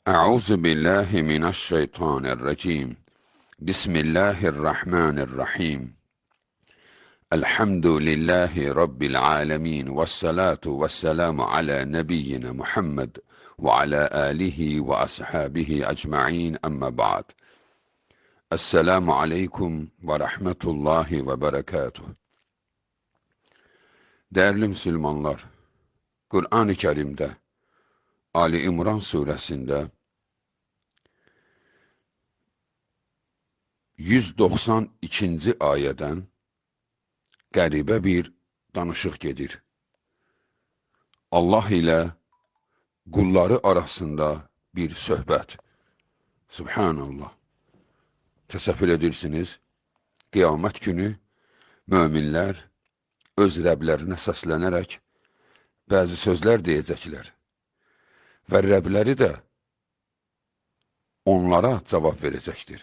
أعوذ بالله من الشيطان الرجيم بسم الله الرحمن الرحيم الحمد لله رب العالمين والصلاة والسلام على نبينا محمد وعلى آله وأصحابه أجمعين أما بعد السلام عليكم ورحمة الله وبركاته. Değerli Müslümanlar, Kur'an-ı Kerim'de Ali İmran suresinde 192-ci ayədən qəribə bir danışıq gedir. Allah ilə qulları arasında bir söhbət. Subhanallah. Təsəvvür edirsiniz, qiyamət günü möminlər öz Rəblərinə səslənərək bəzi sözlər deyəcəklər və Rəbləri də onlara cavab verəcəkdir.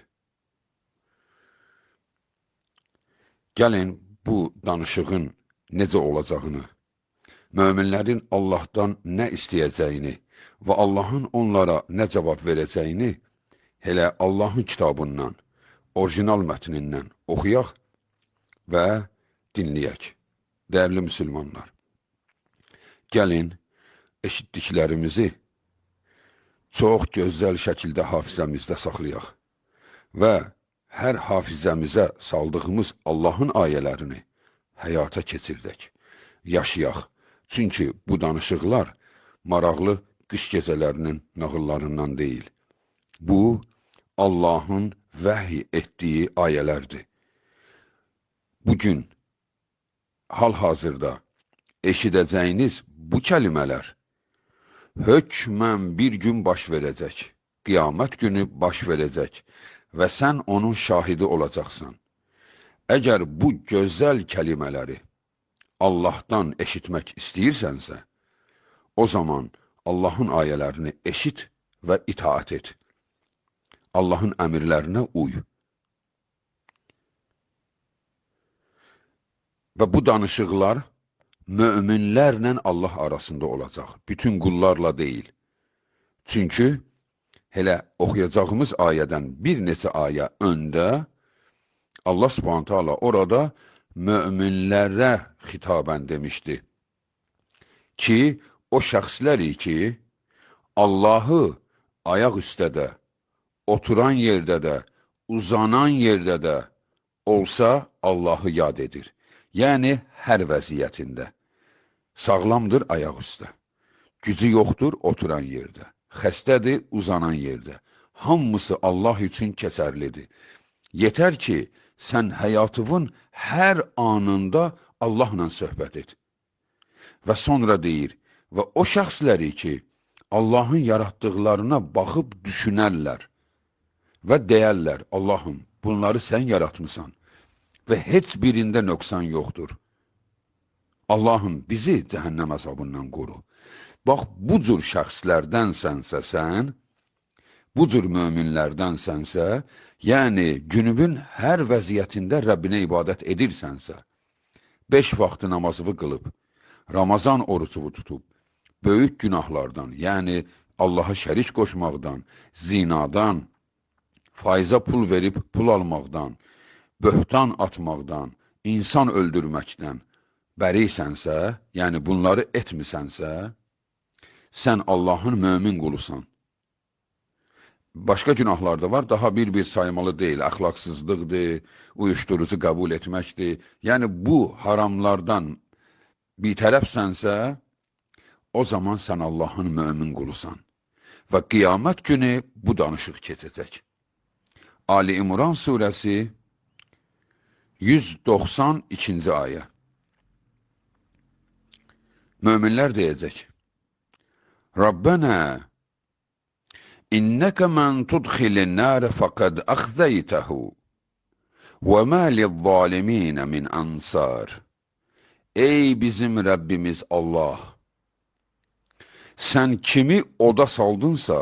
Gəlin bu danışığın necə olacağını, möminlərin Allahdan nə istəyəcəyini və Allahın onlara nə cavab verəcəyini elə Allahın kitabından, orijinal mətnindən oxuyaq və dinləyək. Dəyərli müsəlmanlar, gəlin eşitdiklərimizi çox gözəl şəkildə hafizəmizdə saxlayaq və hər hafizəmizə saldığımız Allahın ayələrini həyata keçirdək, yaşayaq. Çünki bu danışıqlar maraqlı qış gecələrinin nağıllarından deyil. Bu, Allahın vəhy etdiyi ayələrdir. Bugün, hal-hazırda eşidəcəyiniz bu kəlmələr hökmən bir gün baş verəcək, qiyamət günü baş verəcək və sən onun şahidi olacaqsan. Əgər bu gözəl kəlmələri Allahdan eşitmək istəyirsənsə, o zaman Allahın ayələrini eşit və itaat et. Allahın əmrlərinə uy. Və bu danışıqlar möminlərlə Allah arasında olacaq, bütün qullarla deyil. Çünki elə oxuyacağımız ayədən bir neçə ayə öndə Allah Subhanahu taala orada möminlərə xitabən demişdi ki, o şəxsləri ki, Allahı ayaq üstədə, oturan yerdə də, uzanan yerdə də olsa Allahı yad edir. Yəni, hər vəziyyətində. Sağlamdır ayaq üstə. Gücü yoxdur oturan yerdə. Xəstədir uzanan yerdə. Hamısı Allah üçün keçərlidir. Yetər ki, sən həyatının hər anında Allahla söhbət et. Və sonra deyir, və o şəxsləri ki, Allahın yaratdıqlarına baxıb düşünərlər və deyərlər, Allahım, bunları sən yaratmısan və heç birində nöqsan yoxdur. Allahım, bizi cəhənnəm əzabından qoru. Bax, bu cür şəxslərdənsənsə sən, bu cür möminlərdənsənsə, yəni günübün hər vəziyyətində Rəbbinə ibadət edirsənsə, 5 vaxtı namazını qılıb, Ramazan orucunu tutub, böyük günahlardan, yəni Allaha şərik qoşmaqdan, zinadan, faizə pul verib pul almaqdan, böhtan atmaqdan, insan öldürməkdən bəriysənsə, yəni bunları etmisənsə, sən Allahın mömin qulusan. Başqa günahlar da var, daha bir saymalı deyil, əxlaqsızlıqdır, uyuşturucu qəbul etməkdir. Yəni bu haramlardan bir tərəfsənsə, o zaman sən Allahın mömin qulusan. Və qiyamət günü bu danışıq keçəcək. Ali İmran surəsi 192-ci ayə. Möminlər deyəcək, Rabbənə, İnnəkə mən tudxilin nərə fəqəd əxzəytəhu və mə lizzaliminə min ansar. Ey bizim Rəbbimiz Allah, sən kimi oda saldınsa,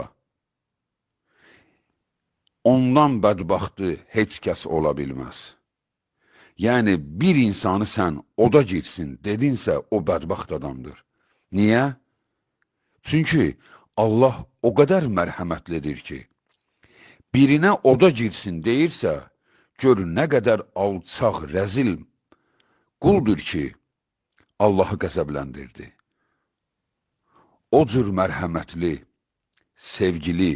ondan bədbaxtı heç kəs ola bilməz. Yəni, bir insanı sən oda girsin dedinsə, o bədbaxt adamdır. Niyə? Çünki Allah o qədər mərhəmətlidir ki, birinə oda girsin deyirsə, gör nə qədər alçaq, rəzil quldur ki, Allahı qəzəbləndirdi. O cür mərhəmətli, sevgili,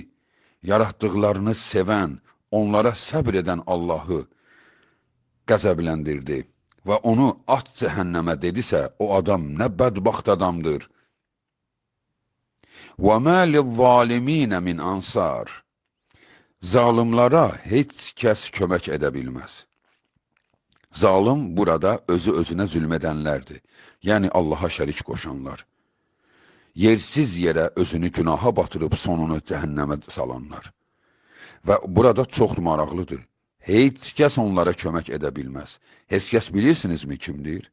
yaratdıqlarını sevən, onlara səbr edən Allahı qəzəbləndirdi və onu at cəhənnəmə dedisə, o adam nə bədbaxt adamdır. وَمَا لِلظَّالِمِينَ مِنْ أَنْصَارٍ Zalimlara heç kəs kömək edə bilməz. Zalim burada özü özünə zülm edənlərdir. Yəni Allaha şərik qoşanlar. Yersiz yerə özünü günaha batırıb sonunu cəhənnəmə salanlar. Və burada çox maraqlıdır. Heç kəs onlara kömək edə bilməz. Heç kəs bilirsinizmi kimdir?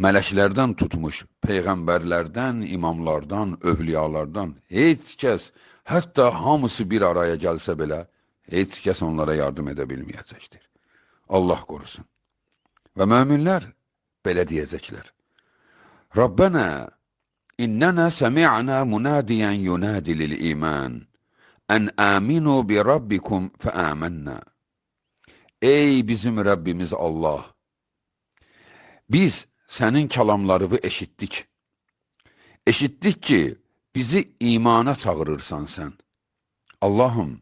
Mələklərdən tutmuş, peyğəmbərlərdən, imamlardan, övliyalardan heç kəs, hətta hamısı bir araya gəlsə belə, heç kəs onlara yardım edə bilməyəcəkdir. Allah qorusun. Və möminlər belə deyəcəklər. Rabbənə, innənə səmi'nə munadiyyən yunadi lil-iman, ən əminu bi rabbikum fəəmənnə. Ey bizim Rəbbimiz Allah! Biz sənin kəlamlarını eşitdik. Eşitdik ki, bizi imana çağırırsan sən. Allahım,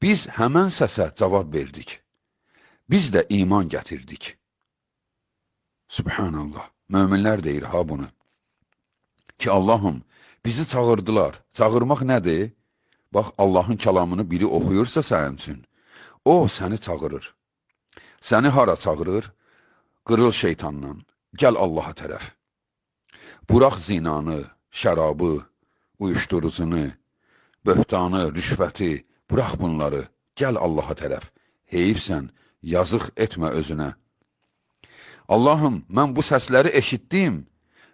biz həmən səsə cavab verdik. Biz də iman gətirdik. Subhanallah, möminlər deyir ha bunu. Ki Allahım, bizi çağırdılar. Çağırmaq nədir? Bax, Allahın kəlamını biri oxuyursa sənin üçün, o səni çağırır. Səni hara çağırır? Qırıl şeytandan, gəl Allaha tərəf. Burax zinanı, şərabı, uyuşturucunu, böhtanı, rüşvəti, burax bunları, gəl Allaha tərəf. Heyifsən, yazıq etmə özünə. Allahım, mən bu səsləri eşitdim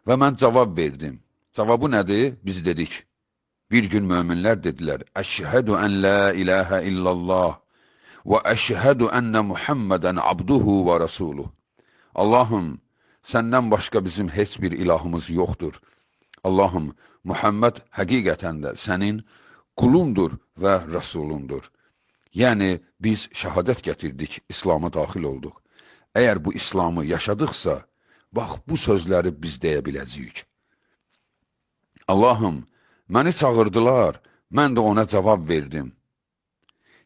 və mən cavab verdim. Cavabı nədir? Biz dedik. Bir gün möminlər dedilər, Əşhədu ən la iləhə illallah və əşhədu ənə Muhammədən abduhu və rasuluh. Allahım, səndən başqa bizim heç bir ilahımız yoxdur. Allahım, Muhammed həqiqətən də sənin qulundur və rəsulundur. Yəni, biz şəhadət gətirdik, İslama daxil olduq. Əgər bu İslamı yaşadıqsa, bax, bu sözləri biz deyə biləcəyik. Allahım, məni çağırdılar, mən də ona cavab verdim.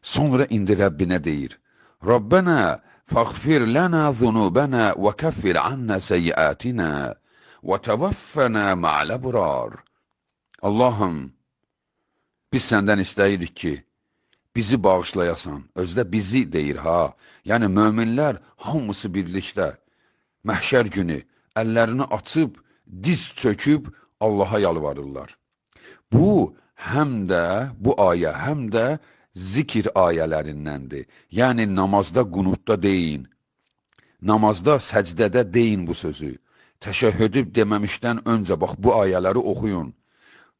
Sonra indi Rəbbinə deyir, Rabbənə, fəğfir lənə zunubənə və kəffir annə səyyiətinə və təvəffənə ma'ləbrar. Allahım, biz səndən istəyirik ki, bizi bağışlayasan, özdə bizi deyir ha, yəni möminlər hamısı birlikdə, məhşər günü əllərini açıb, diz çöküb Allaha yalvarırlar. Bu, həm də, bu ayə, həm də zikir ayələrindəndir. Yəni, namazda, qunutda deyin, namazda, səcdədə deyin bu sözü. Təşəhhüdü deməmişdən öncə, bax, bu ayələri oxuyun.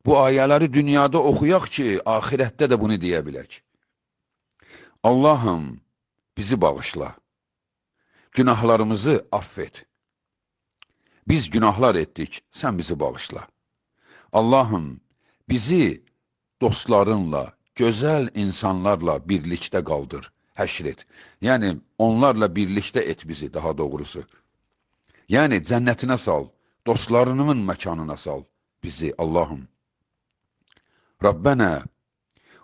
Bu ayələri dünyada oxuyaq ki, ahirətdə də bunu deyə bilək. Allahım, bizi bağışla, günahlarımızı affet. Biz günahlar etdik, sən bizi bağışla. Allahım, bizi dostlarınla, gözəl insanlarla birlikdə qaldır, həşr et. Yəni, onlarla birlikdə et bizi, daha doğrusu. Yəni, cənnətinə sal, dostlarının məkanına sal bizi, Allahım. Rabbənə,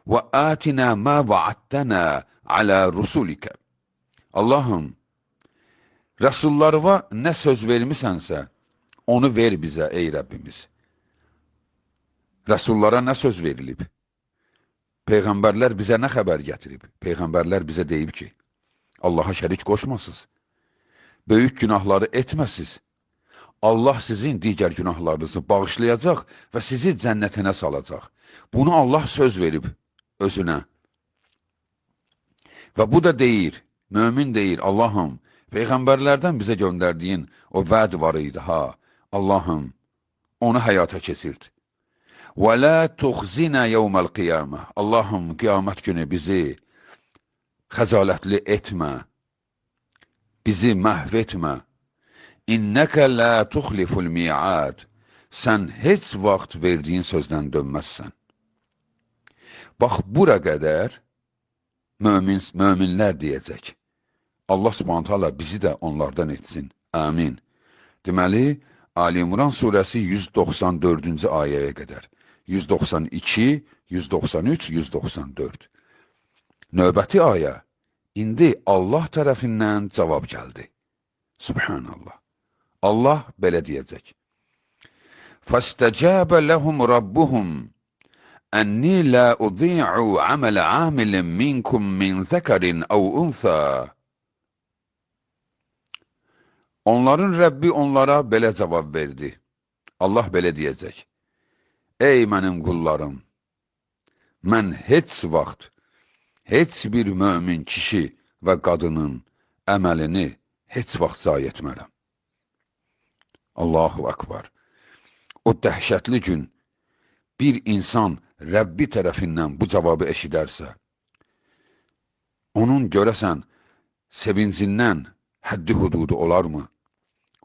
və ətinə mə vəaddənə alə rusulikə. Allahım, rəsullarına nə söz vermisənsə, onu ver bizə, ey Rəbbimiz. Rəsullara nə söz verilib? Peyğəmbərlər bizə nə xəbər gətirib? Peyğəmbərlər bizə deyib ki, Allaha şərik qoşmasız, böyük günahları etməsiz, Allah sizin digər günahlarınızı bağışlayacaq və sizi cənnətinə salacaq. Bunu Allah söz verib özünə. Və bu da deyir, mömin deyir, Allahım, Peyğəmbərlərdən bizə göndərdiyin o vəd var idi, ha, Allahım, onu həyata keçirt. Və lə tuxzinə yevməl qiyamə. Allahım, qiyamət günü bizi xəcalətli etmə, bizi məhv etmə. İnnəkə lə tuxliful mi'ad. sən heç vaxt verdiyin sözdən dönməzsən. Bax, bura qədər möminlər deyəcək. Allah Subhanahu taala bizi də onlardan etsin. Amin. Deməli, Ali İmran surəsi 194-cü ayəyə qədər. 192, 193, 194. Növbəti ayə indi Allah tərəfindən cavab gəldi. Subhanallah. Allah belə deyəcək. فَاسْتَجَابَ لَهُمْ رَبُّهُمْ أَنِّي لَا أُضِيعُ عَمَلَ عَامِلٍ مِّنْكُمْ مِنْ ذَكَرٍ أَوْ أُنْثَى. Onların Rəbbi onlara belə cavab verdi. Allah belə deyəcək. Ey mənim qullarım, mən heç vaxt, heç bir mömin kişi və qadının əməlini heç vaxt zayi etmərəm. Allahu Akbar. O dəhşətli gün bir insan Rəbbi tərəfindən bu cavabı eşidərsə, onun görəsən sevincindən həddi hududu olarmı?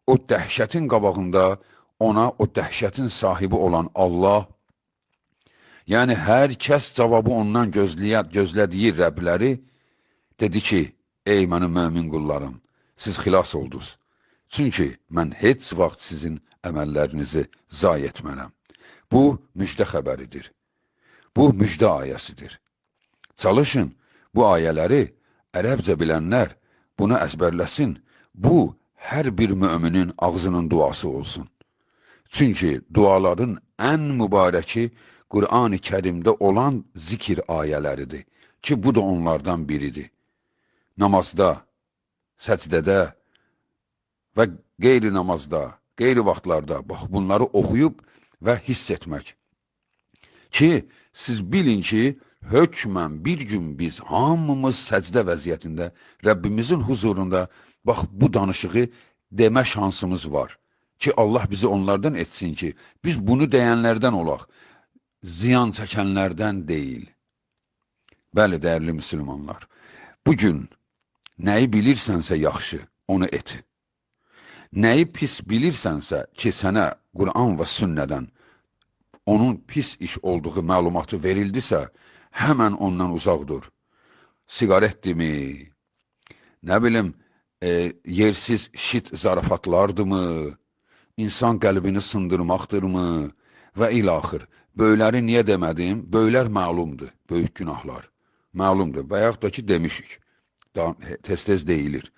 O dəhşətin qabağında ona o dəhşətin sahibi olan Allah, yəni hər kəs cavabı ondan gözlədiyi Rəbləri dedi ki, ey mənim mömin qullarım, siz xilas oldunuz. Çünki mən heç vaxt sizin əməllərinizi zayi etmərəm. Bu müjdə xəbəridir. Bu müjdə ayəsidir. Çalışın, bu ayələri ərəbcə bilənlər bunu əzbərləsin. Bu, hər bir müminin ağzının duası olsun. Çünki duaların ən mübarəki Qur'an-ı Kərimdə olan zikir ayələridir ki, bu da onlardan biridir. Namazda, səcdədə və qeyri-namazda, qeyri vaxtlarda bax, bunları oxuyub və hiss etmək. Ki, siz bilin ki, hökmən bir gün biz hamımız səcdə vəziyyətində Rəbbimizin huzurunda bax, bu danışığı demə şansımız var. Ki, Allah bizi onlardan etsin ki, biz bunu deyənlərdən olaq, ziyan çəkənlərdən deyil. Bəli, dəyərli müsəlmanlar, bugün nəyi bilirsənsə yaxşı, onu et. Nəyi pis bilirsənsə ki, sənə Qur'an və sünnədən onun pis iş olduğu məlumatı verildisə, həmən ondan uzaq dur. Sigaretdimi, nə bilim, yersiz şit zarafatlardırmı, insan qəlbini sındırmaqdırmı və ilaxır. Böyləri niyə demədim? Böylər məlumdur, böyük günahlar. Məlumdur və yaxud da ki, demişik. Tez-tez deyilir.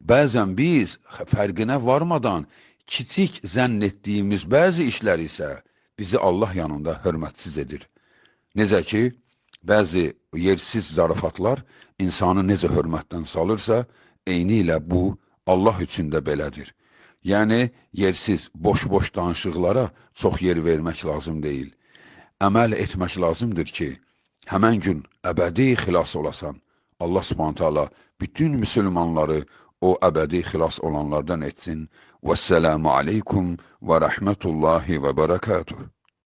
Bəzən biz fərqinə varmadan kiçik zənn etdiyimiz bəzi işlər isə bizi Allah yanında hörmətsiz edir. Necə ki, bəzi yersiz zarafatlar insanı necə hörmətdən salırsa, eyni ilə bu Allah üçün də belədir. Yəni, yersiz, boş-boş danışıqlara çox yer vermək lazım deyil. Əməl etmək lazımdır ki, həmən gün əbədi xilas olasan. Allah Subhanahu taala bütün müsəlmanları o əbədi xilas olanlardan etsin. Vəssalamu aleykum və rəhmətullahi və bərəkatuhu.